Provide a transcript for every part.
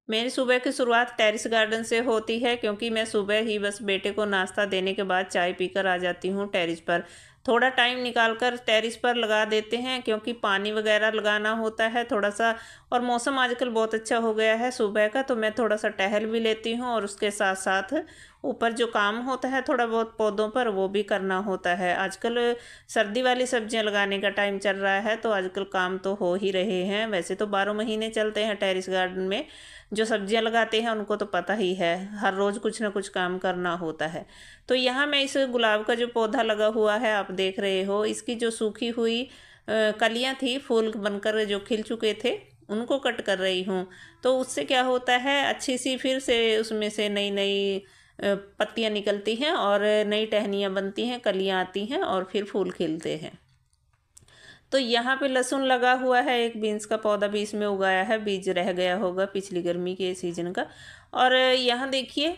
मेरी सुबह की शुरुआत टेरेस गार्डन से होती है क्योंकि मैं सुबह ही बस बेटे को नाश्ता देने के बाद चाय पीकर आ जाती हूँ टेरेस पर। थोड़ा टाइम निकाल कर टेरेस पर लगा देते हैं क्योंकि पानी वगैरह लगाना होता है थोड़ा सा। और मौसम आजकल बहुत अच्छा हो गया है सुबह का, तो मैं थोड़ा सा टहल भी लेती हूँ और उसके साथ साथ ऊपर जो काम होता है थोड़ा बहुत पौधों पर वो भी करना होता है। आजकल सर्दी वाली सब्जियां लगाने का टाइम चल रहा है तो आजकल काम तो हो ही रहे हैं। वैसे तो 12 महीने चलते हैं टेरेस गार्डन में। जो सब्जियां लगाते हैं उनको तो पता ही है, हर रोज़ कुछ ना कुछ काम करना होता है। तो यहाँ मैं इस गुलाब का जो पौधा लगा हुआ है आप देख रहे हो, इसकी जो सूखी हुई कलियां थी फूल बनकर जो खिल चुके थे उनको कट कर रही हूँ। तो उससे क्या होता है, अच्छी सी फिर से उसमें से नई नई पत्तियां निकलती हैं और नई टहनियाँ बनती हैं, कलियां आती हैं और फिर फूल खिलते हैं। तो यहाँ पे लहसुन लगा हुआ है, एक बीन्स का पौधा भी इसमें उगाया है, बीज रह गया होगा पिछली गर्मी के सीजन का। और यहाँ देखिए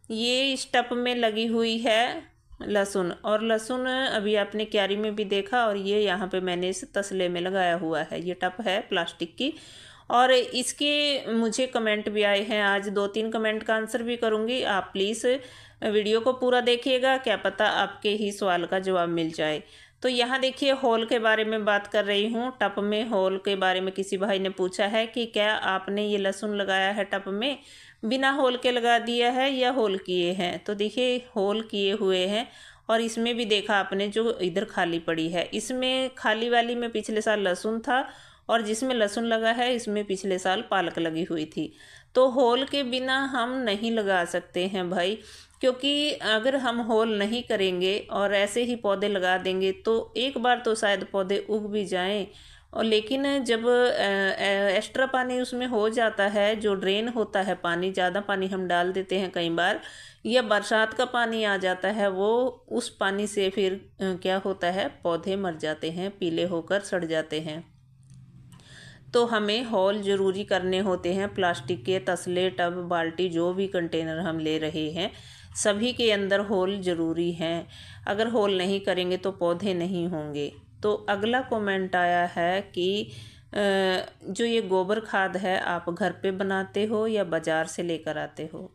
ये इस टब में लगी हुई है लहसुन, और लहसुन अभी आपने क्यारी में भी देखा, और ये यहाँ पे मैंने इस तसले में लगाया हुआ है। ये टब है प्लास्टिक की। और इसके मुझे कमेंट भी आए हैं, आज 2-3 कमेंट का आंसर भी करूँगी। आप प्लीज़ वीडियो को पूरा देखिएगा, क्या पता आपके ही सवाल का जवाब मिल जाए। तो यहाँ देखिए होल के बारे में बात कर रही हूँ। टब में होल के बारे में किसी भाई ने पूछा है कि क्या आपने ये लहसुन लगाया है टब में बिना होल के लगा दिया है या होल किए हैं। तो देखिए होल किए हुए हैं। और इसमें भी देखा आपने जो इधर खाली पड़ी है, इसमें खाली वाली में पिछले साल लहसुन था, और जिसमें लहसुन लगा है इसमें पिछले साल पालक लगी हुई थी। तो होल के बिना हम नहीं लगा सकते हैं भाई, क्योंकि अगर हम होल नहीं करेंगे और ऐसे ही पौधे लगा देंगे तो एक बार तो शायद पौधे उग भी जाएं। और लेकिन जब एक्स्ट्रा पानी उसमें हो जाता है, जो ड्रेन होता है पानी, ज़्यादा पानी हम डाल देते हैं कई बार, या बरसात का पानी आ जाता है, वो उस पानी से फिर क्या होता है, पौधे मर जाते हैं, पीले होकर सड़ जाते हैं। तो हमें हॉल ज़रूरी करने होते हैं। प्लास्टिक के तसले, टब, बाल्टी, जो भी कंटेनर हम ले रहे हैं सभी के अंदर होल ज़रूरी हैं। अगर होल नहीं करेंगे तो पौधे नहीं होंगे। तो अगला कमेंट आया है कि जो ये गोबर खाद है आप घर पे बनाते हो या बाज़ार से लेकर आते हो।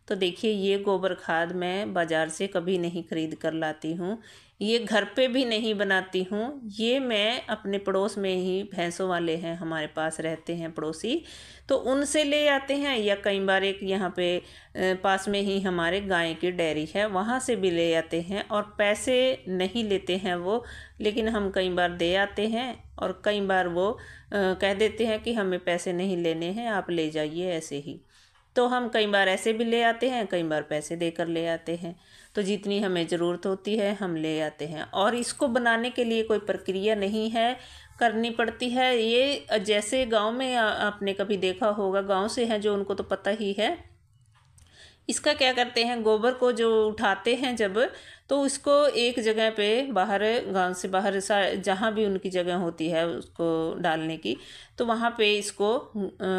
तो देखिए ये गोबर खाद मैं बाज़ार से कभी नहीं खरीद कर लाती हूँ, ये घर पे भी नहीं बनाती हूँ। ये मैं अपने पड़ोस में ही, भैंसों वाले हैं हमारे पास रहते हैं पड़ोसी, तो उनसे ले आते हैं, या कई बार एक यहाँ पे पास में ही हमारे गाय की डेयरी है वहाँ से भी ले आते हैं। और पैसे नहीं लेते हैं वो, लेकिन हम कई बार दे आते हैं, और कई बार वो कह देते हैं कि हमें पैसे नहीं लेने हैं, आप ले जाइए ऐसे ही। तो हम कई बार ऐसे भी ले आते हैं, कई बार पैसे देकर ले आते हैं। तो जितनी हमें ज़रूरत होती है हम ले आते हैं। और इसको बनाने के लिए कोई प्रक्रिया नहीं है, करनी पड़ती है। ये जैसे गांव में आपने कभी देखा होगा, गांव से हैं जो उनको तो पता ही है। इसका क्या करते हैं, गोबर को जो उठाते हैं जब, तो इसको एक जगह पे बाहर, गांव से बाहर जहाँ भी उनकी जगह होती है उसको डालने की, तो वहाँ पे इसको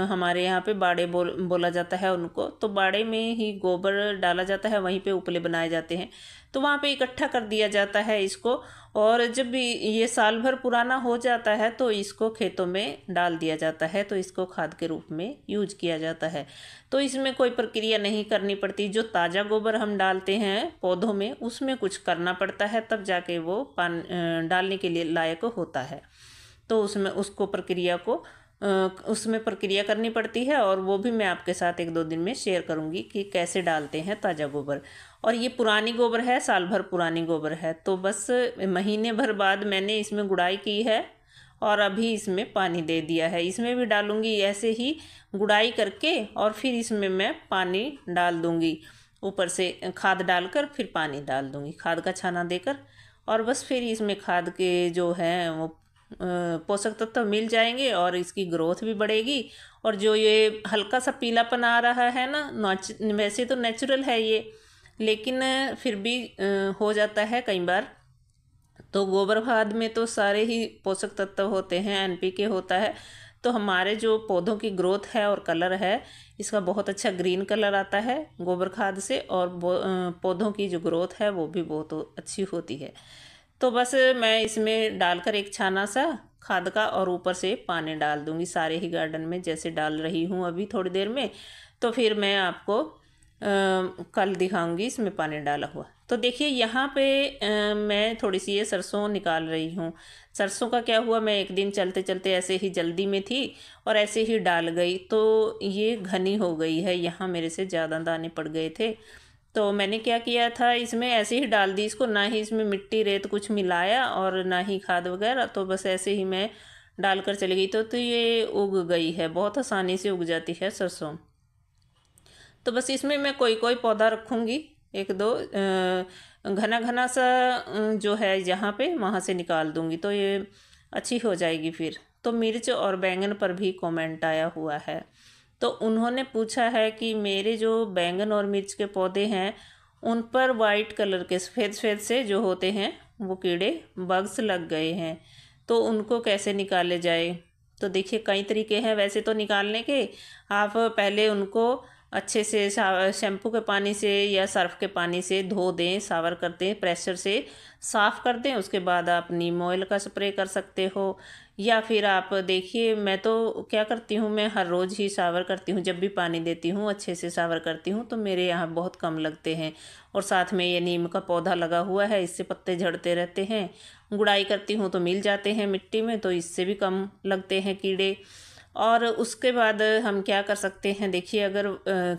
हमारे यहाँ पे बाड़े बोला जाता है उनको। तो बाड़े में ही गोबर डाला जाता है, वहीं पे उपले बनाए जाते हैं, तो वहाँ पे इकट्ठा कर दिया जाता है इसको। और जब भी ये साल भर पुराना हो जाता है तो इसको खेतों में डाल दिया जाता है, तो इसको खाद के रूप में यूज किया जाता है। तो इसमें कोई प्रक्रिया नहीं करनी पड़ती। जो ताज़ा गोबर हम डालते हैं पौधों में उसमें कुछ करना पड़ता है, तब जाके वो डालने के लिए लायक होता है। तो उसमें उसको प्रक्रिया को उसमें प्रक्रिया करनी पड़ती है, और वो भी मैं आपके साथ 1-2 दिन में शेयर करूँगी कि कैसे डालते हैं ताज़ा गोबर। और ये पुरानी गोबर है, साल भर पुरानी गोबर है, तो बस महीने भर बाद मैंने इसमें गुड़ाई की है और अभी इसमें पानी दे दिया है। इसमें भी डालूँगी ऐसे ही गुड़ाई करके, और फिर इसमें मैं पानी डाल दूँगी, ऊपर से खाद डालकर फिर पानी डाल दूँगी, खाद का छाना देकर। और बस फिर इसमें खाद के जो है वो पोषक तत्व मिल जाएंगे और इसकी ग्रोथ भी बढ़ेगी। और जो ये हल्का सा पीलापन आ रहा है ना, वैसे तो नेचुरल है ये, लेकिन फिर भी हो जाता है कई बार। तो गोबर खाद में तो सारे ही पोषक तत्व होते हैं, एनपीके होता है। तो हमारे जो पौधों की ग्रोथ है और कलर है, इसका बहुत अच्छा ग्रीन कलर आता है गोबर खाद से, और पौधों की जो ग्रोथ है वो भी बहुत अच्छी होती है। तो बस मैं इसमें डालकर एक छाना सा खाद का और ऊपर से पानी डाल दूंगी सारे ही गार्डन में, जैसे डाल रही हूँ अभी थोड़ी देर में। तो फिर मैं आपको कल दिखाऊंगी इसमें पानी डाला हुआ। तो देखिए यहाँ पे मैं थोड़ी सी ये सरसों निकाल रही हूँ। सरसों का क्या हुआ, मैं एक दिन चलते चलते ऐसे ही जल्दी में थी और ऐसे ही डाल गई, तो ये घनी हो गई है, यहाँ मेरे से ज़्यादा दाने पड़ गए थे। तो मैंने क्या किया था, इसमें ऐसे ही डाल दी इसको, ना ही इसमें मिट्टी रेत कुछ मिलाया और ना ही खाद वगैरह, तो बस ऐसे ही मैं डालकर चली गई। तो ये उग गई है, बहुत आसानी से उग जाती है सरसों। तो बस इसमें मैं कोई कोई पौधा रखूँगी, एक दो घना घना सा जो है यहाँ पे वहाँ से निकाल दूँगी, तो ये अच्छी हो जाएगी फिर। तो मिर्च और बैंगन पर भी कमेंट आया हुआ है, तो उन्होंने पूछा है कि मेरे जो बैंगन और मिर्च के पौधे हैं उन पर वाइट कलर के सफ़ेद सफ़ेद से जो होते हैं वो कीड़े बग्स लग गए हैं, तो उनको कैसे निकाले जाए। तो देखिए कई तरीके हैं वैसे तो निकालने के। आप पहले उनको अच्छे से शैम्पू के पानी से या सर्फ के पानी से धो दें, सावर कर दें, प्रेशर से साफ़ कर दें। उसके बाद आप नीम ऑयल का स्प्रे कर सकते हो, या फिर आप देखिए मैं तो क्या करती हूँ, मैं हर रोज़ ही सावर करती हूँ, जब भी पानी देती हूँ अच्छे से सावर करती हूँ, तो मेरे यहाँ बहुत कम लगते हैं। और साथ में ये नीम का पौधा लगा हुआ है, इससे पत्ते झड़ते रहते हैं। गुड़ाई करती हूँ तो मिल जाते हैं मिट्टी में, तो इससे भी कम लगते हैं कीड़े। और उसके बाद हम क्या कर सकते हैं, देखिए अगर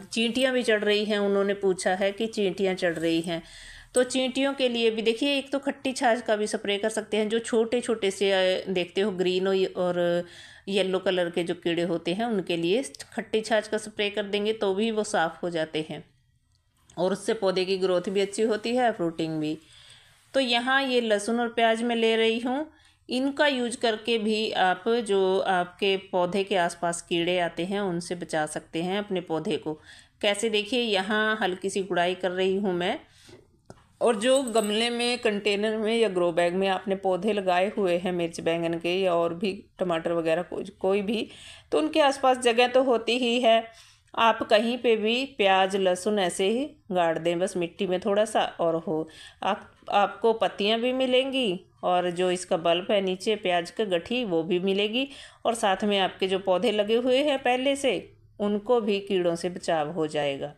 चींटियाँ भी चढ़ रही हैं, उन्होंने पूछा है कि चींटियाँ चढ़ रही हैं, तो चींटियों के लिए भी देखिए एक तो खट्टी छाछ का भी स्प्रे कर सकते हैं। जो छोटे छोटे से देखते हो ग्रीन और येलो कलर के जो कीड़े होते हैं, उनके लिए खट्टी छाछ का स्प्रे कर देंगे तो भी वो साफ़ हो जाते हैं, और उससे पौधे की ग्रोथ भी अच्छी होती है, फ्रूटिंग भी। तो यहाँ ये लहसुन और प्याज मैं ले रही हूँ, इनका यूज करके भी आप जो आपके पौधे के आसपास कीड़े आते हैं उनसे बचा सकते हैं अपने पौधे को। कैसे, देखिए यहाँ हल्की सी गुड़ाई कर रही हूँ मैं, और जो गमले में, कंटेनर में या ग्रो बैग में आपने पौधे लगाए हुए हैं मिर्च बैंगन के या और भी टमाटर वगैरह कोई भी, तो उनके आसपास जगह तो होती ही है। आप कहीं पे भी प्याज लहसुन ऐसे ही गाड़ दें, बस मिट्टी में थोड़ा सा, और हो आपको पत्तियां भी मिलेंगी, और जो इसका बल्ब है नीचे प्याज का गठी वो भी मिलेगी, और साथ में आपके जो पौधे लगे हुए हैं पहले से उनको भी कीड़ों से बचाव हो जाएगा।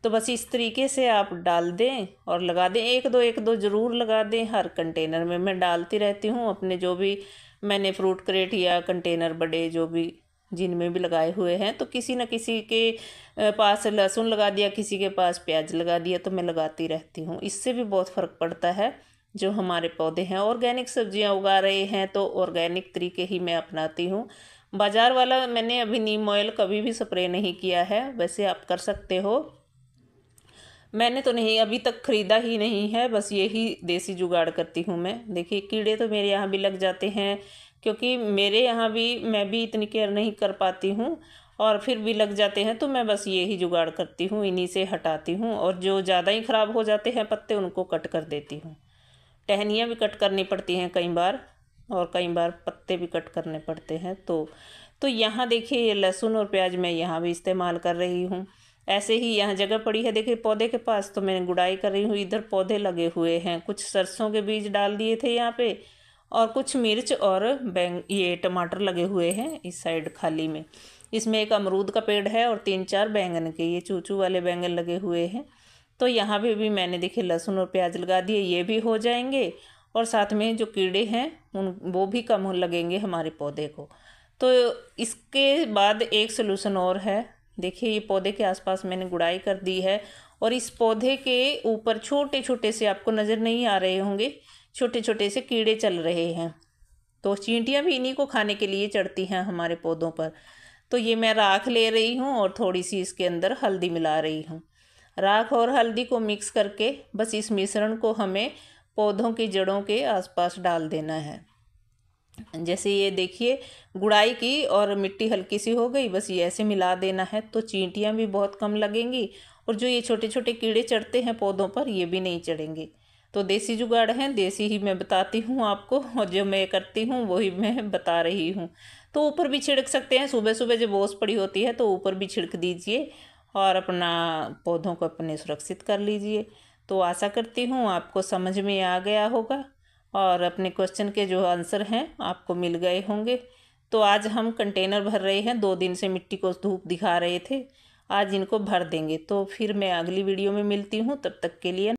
तो बस इस तरीके से आप डाल दें और लगा दें, एक दो ज़रूर लगा दें हर कंटेनर में। मैं डालती रहती हूँ अपने जो भी मैंने फ्रूट क्रेट या कंटेनर बड़े जो भी जिनमें भी लगाए हुए हैं, तो किसी न किसी के पास लहसुन लगा दिया, किसी के पास प्याज लगा दिया, तो मैं लगाती रहती हूँ। इससे भी बहुत फ़र्क पड़ता है। जो हमारे पौधे हैं ऑर्गेनिक सब्जियां उगा रहे हैं, तो ऑर्गेनिक तरीके ही मैं अपनाती हूँ। बाज़ार वाला मैंने अभी नीम ऑयल कभी भी स्प्रे नहीं किया है, वैसे आप कर सकते हो, मैंने तो नहीं अभी तक ख़रीदा ही नहीं है, बस यही देसी जुगाड़ करती हूँ मैं। देखिए कीड़े तो मेरे यहाँ भी लग जाते हैं, क्योंकि मेरे यहाँ भी मैं भी इतनी केयर नहीं कर पाती हूँ, और फिर भी लग जाते हैं, तो मैं बस यही जुगाड़ करती हूँ, इन्हीं से हटाती हूँ। और जो ज़्यादा ही ख़राब हो जाते हैं पत्ते, उनको कट कर देती हूँ। टहनियाँ भी कट करनी पड़ती हैं कई बार, और कई बार पत्ते भी कट करने पड़ते हैं। तो यहाँ देखिए ये लहसुन और प्याज मैं यहाँ भी इस्तेमाल कर रही हूँ। ऐसे ही यहाँ जगह पड़ी है देखिए पौधे के पास, तो मैं गुड़ाई कर रही हूँ। इधर पौधे लगे हुए हैं, कुछ सरसों के बीज डाल दिए थे यहाँ पे, और कुछ मिर्च और ये टमाटर लगे हुए हैं इस साइड खाली में। इसमें एक अमरूद का पेड़ है और 3-4 बैंगन के, ये चूचू वाले बैंगन लगे हुए हैं। तो यहाँ पे भी मैंने देखिए लहसुन और प्याज लगा दिए, ये भी हो जाएंगे, और साथ में जो कीड़े हैं वो भी कम लगेंगे हमारे पौधे को। तो इसके बाद एक सलूशन और है, देखिए ये पौधे के आसपास मैंने गुड़ाई कर दी है, और इस पौधे के ऊपर छोटे छोटे से, आपको नज़र नहीं आ रहे होंगे, छोटे छोटे से कीड़े चल रहे हैं। तो चींटियाँ भी इन्हीं को खाने के लिए चढ़ती हैं हमारे पौधों पर। तो ये मैं राख ले रही हूँ और थोड़ी सी इसके अंदर हल्दी मिला रही हूँ। राख और हल्दी को मिक्स करके बस इस मिश्रण को हमें पौधों की जड़ों के आसपास डाल देना है। जैसे ये देखिए गुड़ाई की और मिट्टी हल्की सी हो गई, बस ये ऐसे मिला देना है, तो चींटियाँ भी बहुत कम लगेंगी, और जो ये छोटे छोटे कीड़े चढ़ते हैं पौधों पर, ये भी नहीं चढ़ेंगे। तो देसी जुगाड़ है, देसी ही मैं बताती हूँ आपको, और जो मैं करती हूँ वही मैं बता रही हूँ। तो ऊपर भी छिड़क सकते हैं, सुबह सुबह जब ओस पड़ी होती है तो ऊपर भी छिड़क दीजिए, और अपना पौधों को अपने सुरक्षित कर लीजिए। तो आशा करती हूँ आपको समझ में आ गया होगा, और अपने क्वेश्चन के जो आंसर हैं आपको मिल गए होंगे। तो आज हम कंटेनर भर रहे हैं, 2 दिन से मिट्टी को धूप दिखा रहे थे, आज इनको भर देंगे। तो फिर मैं अगली वीडियो में मिलती हूँ, तब तक के लिए